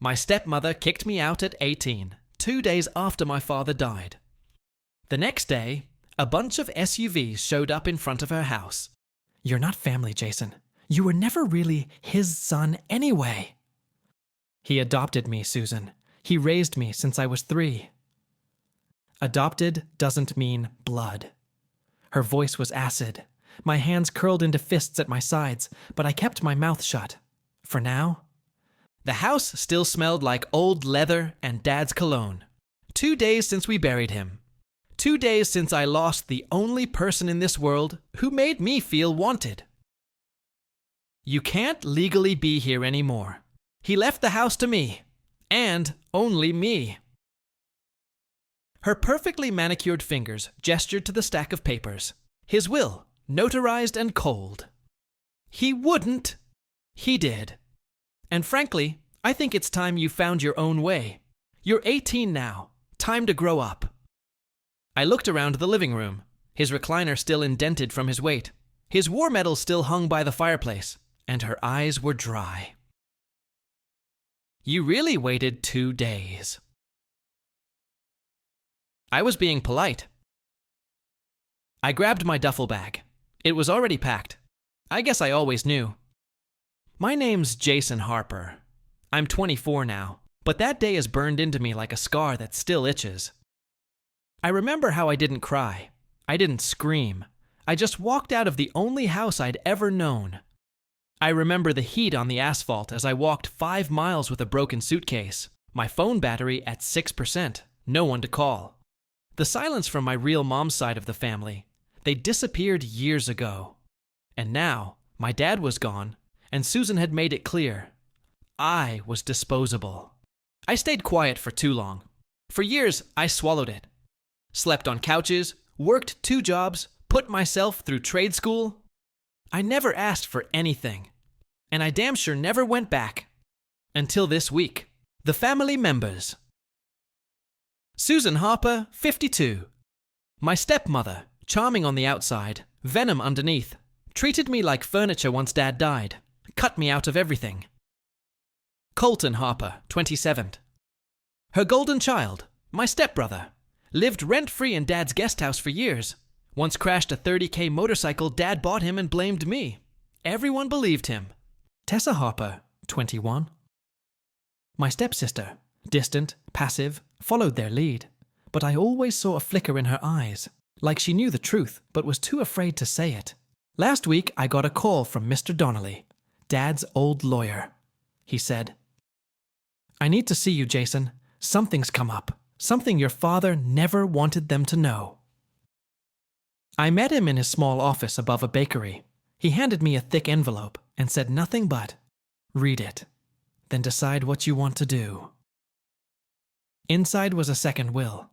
My stepmother kicked me out at 18, 2 days after my father died. The next day, a bunch of SUVs showed up in front of her house. You're not family, Jason. You were never really his son anyway. He adopted me, Susan. He raised me since I was 3. Adopted doesn't mean blood. Her voice was acid. My hands curled into fists at my sides, but I kept my mouth shut. For now. The house still smelled like old leather and Dad's cologne. 2 days since we buried him. 2 days since I lost the only person in this world who made me feel wanted. You can't legally be here anymore. He left the house to me. And only me. Her perfectly manicured fingers gestured to the stack of papers. His will, notarized and cold. He wouldn't. He did. And frankly, I think it's time you found your own way. You're 18 now. Time to grow up. I looked around the living room, his recliner still indented from his weight. His war medal still hung by the fireplace, and her eyes were dry. You really waited 2 days. I was being polite. I grabbed my duffel bag. It was already packed. I guess I always knew. My name's Jason Harper. I'm 24 now, but that day is burned into me like a scar that still itches. I remember how I didn't cry. I didn't scream. I just walked out of the only house I'd ever known. I remember the heat on the asphalt as I walked 5 miles with a broken suitcase, my phone battery at 6%, no one to call. The silence from my real mom's side of the family. They disappeared years ago. And now, my dad was gone, and Susan had made it clear. I was disposable. I stayed quiet for too long. For years, I swallowed it. Slept on couches, worked 2 jobs, put myself through trade school. I never asked for anything. And I damn sure never went back. Until this week. The family members. Susan Harper, 52. My stepmother, charming on the outside, venom underneath, treated me like furniture once Dad died, cut me out of everything. Colton Harper, 27. Her golden child, my stepbrother, lived rent-free in Dad's guest house for years. Once crashed a $30,000 motorcycle Dad bought him and blamed me. Everyone believed him. Tessa Harper, 21. My stepsister, distant, passive, followed their lead, but I always saw a flicker in her eyes, like she knew the truth but was too afraid to say it. Last week I got a call from Mr. Donnelly, Dad's old lawyer. He said, "I need to see you, Jason. Something's come up. Something your father never wanted them to know." I met him in his small office above a bakery. He handed me a thick envelope and said nothing but, "Read it, then decide what you want to do." Inside was a second will,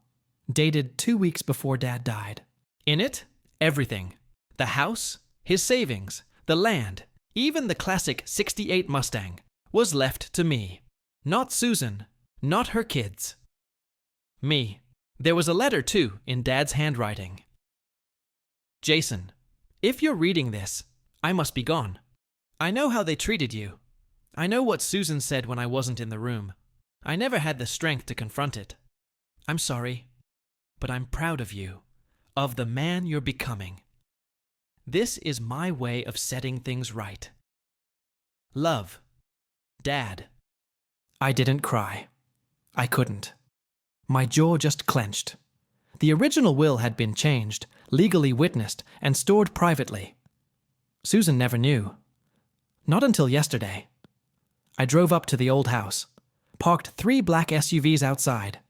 dated 2 weeks before Dad died. In it, everything. The house, his savings, the land, even the classic '68 Mustang, was left to me. Not Susan, not her kids. Me. There was a letter, too, in Dad's handwriting. Jason, if you're reading this, I must be gone. I know how they treated you. I know what Susan said when I wasn't in the room. I never had the strength to confront it. I'm sorry, but I'm proud of you, of the man you're becoming. This is my way of setting things right. Love. Dad. I didn't cry. I couldn't. My jaw just clenched. The original will had been changed, legally witnessed, and stored privately. Susan never knew. Not until yesterday. I drove up to the old house, parked 3 black SUVs outside,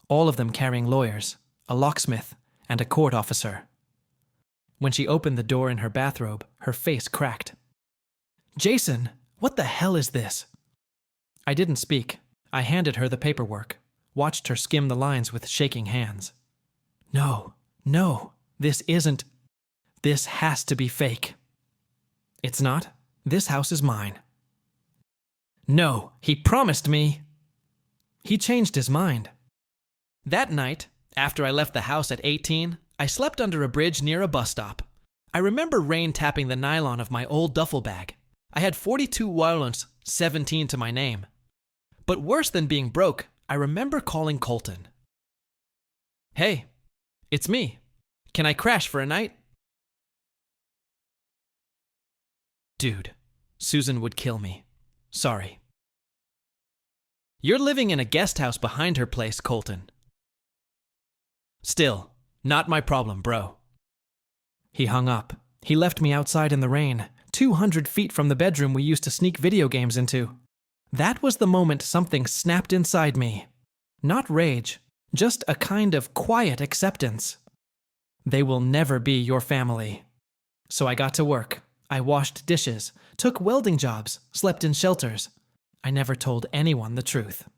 all of them carrying lawyers, a locksmith, and a court officer. When she opened the door in her bathrobe, her face cracked. "Jason, what the hell is this?" I didn't speak. I handed her the paperwork, watched her skim the lines with shaking hands. No, this isn't. This has to be fake. It's not. This house is mine. No, he promised me. He changed his mind. That night, after I left the house at 18, I slept under a bridge near a bus stop. I remember rain tapping the nylon of my old duffel bag. I had 42 violence, 17 to my name. But worse than being broke, I remember calling Colton. "Hey, it's me. Can I crash for a night?" "Dude, Susan would kill me. Sorry." "You're living in a guest house behind her place, Colton." "Still, not my problem, bro." He hung up. He left me outside in the rain, 200 feet from the bedroom we used to sneak video games into. That was the moment something snapped inside me. Not rage, just a kind of quiet acceptance. They will never be your family. So I got to work. I washed dishes, took welding jobs, slept in shelters. I never told anyone the truth.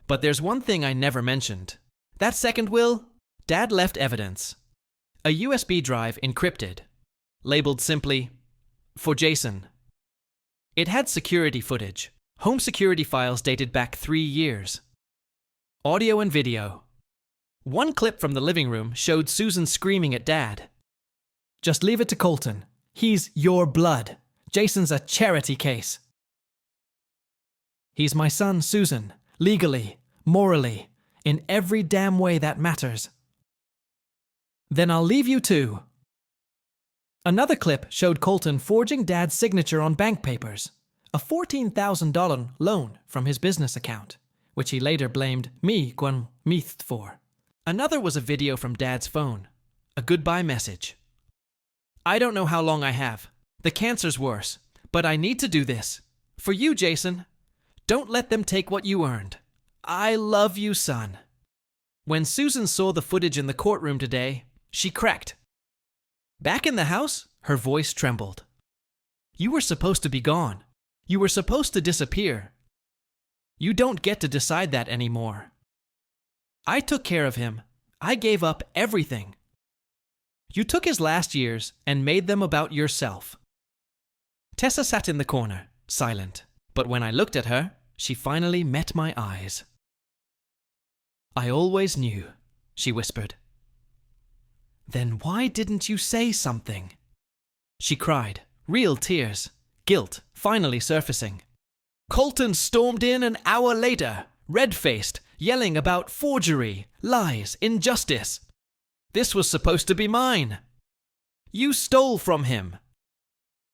But there's one thing I never mentioned. That second will, Dad left evidence. A USB drive encrypted, labeled simply, "For Jason." It had security footage, home security files dated back 3 years. Audio and video. One clip from the living room showed Susan screaming at Dad. "Just leave it to Colton. He's your blood. Jason's a charity case." "He's my son, Susan, legally, morally, in every damn way that matters." "Then I'll leave you too." Another clip showed Colton forging Dad's signature on bank papers, a $14,000 loan from his business account, which he later blamed me, Gwen Meath, for. Another was a video from Dad's phone, a goodbye message. "I don't know how long I have. The cancer's worse, but I need to do this. For you, Jason. Don't let them take what you earned. I love you, son." When Susan saw the footage in the courtroom today, she cracked. Back in the house, her voice trembled. "You were supposed to be gone. You were supposed to disappear. You don't get to decide that anymore. I took care of him. I gave up everything. You took his last years and made them about yourself." Tessa sat in the corner, silent, but when I looked at her, she finally met my eyes. "I always knew," she whispered. "Then why didn't you say something?" She cried, real tears, guilt finally surfacing. "Colton stormed in an hour later, red-faced, yelling about forgery, lies, injustice. This was supposed to be mine. You stole from him.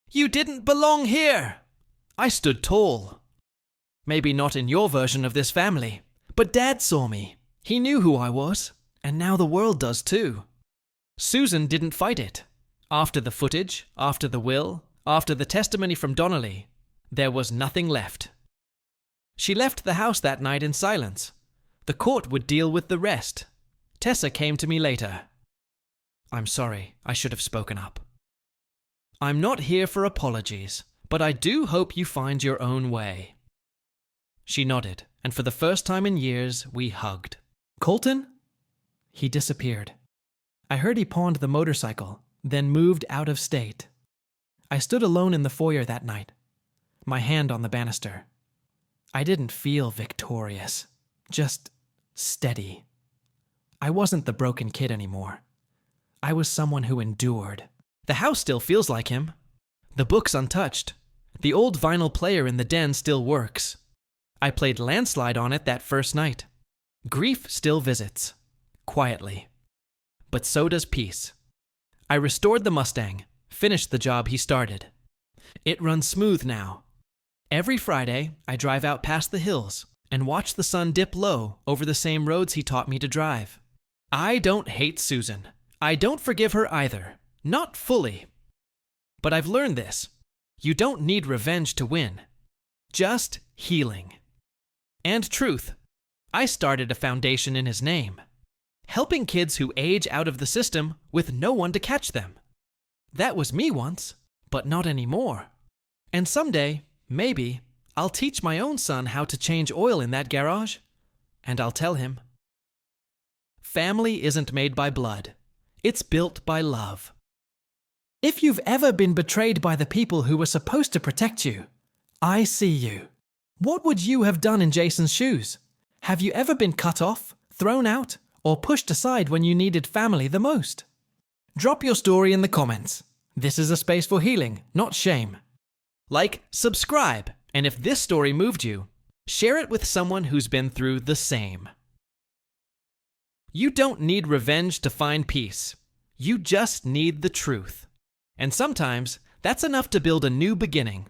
You didn't belong here. I stood tall. Maybe not in your version of this family, but Dad saw me. He knew who I was, and now the world does too. Susan didn't fight it. After the footage, after the will, after the testimony from Donnelly, there was nothing left. She left the house that night in silence. The court would deal with the rest. Tessa came to me later. I'm sorry, I should have spoken up. I'm not here for apologies, but I do hope you find your own way. She nodded, and for the first time in years, we hugged. Colton? He disappeared. I heard he pawned the motorcycle, then moved out of state. I stood alone in the foyer that night, my hand on the banister. I didn't feel victorious, just steady. I wasn't the broken kid anymore. I was someone who endured. The house still feels like him. The book's untouched. The old vinyl player in the den still works. I played Landslide on it that first night. Grief still visits, quietly. But so does peace. I restored the Mustang, finished the job he started. It runs smooth now. Every Friday, I drive out past the hills and watch the sun dip low over the same roads he taught me to drive. I don't hate Susan. I don't forgive her either. Not fully. But I've learned this. You don't need revenge to win. Just healing. And truth. I started a foundation in his name. Helping kids who age out of the system with no one to catch them. That was me once, but not anymore. And someday, maybe, I'll teach my own son how to change oil in that garage. And I'll tell him. Family isn't made by blood. It's built by love. If you've ever been betrayed by the people who were supposed to protect you, I see you. What would you have done in Jason's shoes? Have you ever been cut off, thrown out, or pushed aside when you needed family the most? Drop your story in the comments. This is a space for healing, not shame. Like, subscribe, and if this story moved you, Share it with someone who's been through the same. You don't need revenge to find peace. You just need the truth. And sometimes, that's enough to build a new beginning.